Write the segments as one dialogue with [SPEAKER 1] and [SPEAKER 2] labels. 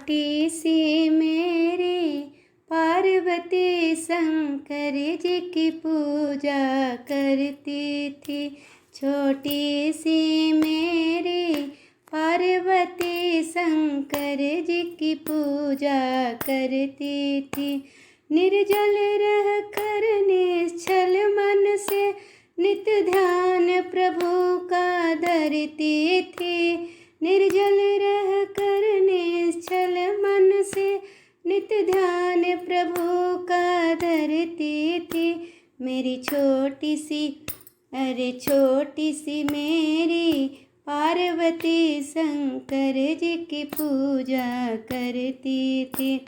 [SPEAKER 1] छोटी सी मेरी पार्वती शंकर जी की पूजा करती थी। छोटी सी मेरी पार्वती शंकर जी की पूजा करती थी। निर्जल रह कर निश्चल मन से नित्य ध्यान प्रभु का धरती थी। निर्जल रह कर निश्चल मन से नित्य ध्यान प्रभु का धरती थी। मेरी छोटी सी मेरी पार्वती शंकर जी की पूजा करती थी।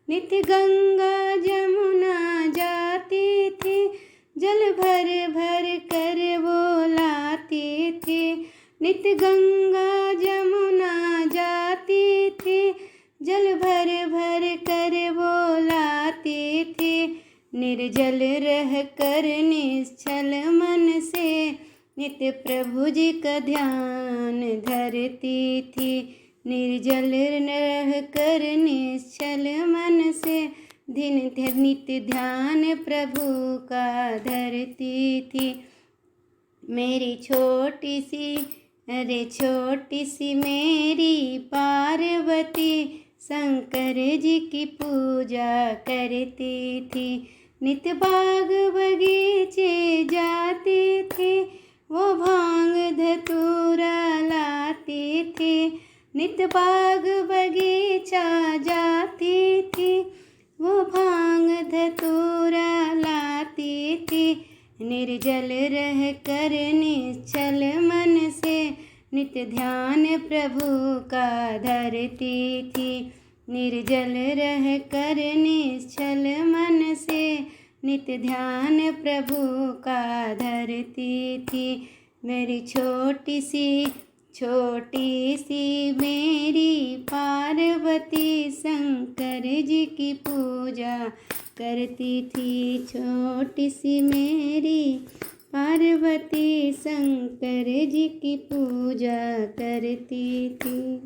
[SPEAKER 1] नित्य गंगा जमुना जाती थी, जल भर भर कर वो लाती थी। नित्य गंगा जमुना जाती थी, जल भर भर कर वो लाती थी। निर्जल रह कर निश्चल मन से नित्य प्रभु जी का ध्यान धरती थी। निर्जल रह कर निश्चल मन से नित्य ध्यान प्रभु का धरती थी। मेरी छोटी सी मेरी पार्वती शंकर जी की पूजा करती थी। नित्य बाग बगीचे जाती थी, वो भांग धतूरा लाती थी। नित्य बाग बगीचा जाती थी, वो भांग धतूरा लाती थी। निर्जल रह कर निश्चल मन से नित्य ध्यान प्रभु का धरती थी। निर्जल रह कर निश्चल मन से नित्य ध्यान प्रभु का धरती थी। मेरी छोटी सी मेरी पार्वती शंकर जी की पूजा करती थी। छोटी सी मेरी पार्वती शंकर जी की पूजा करती थी।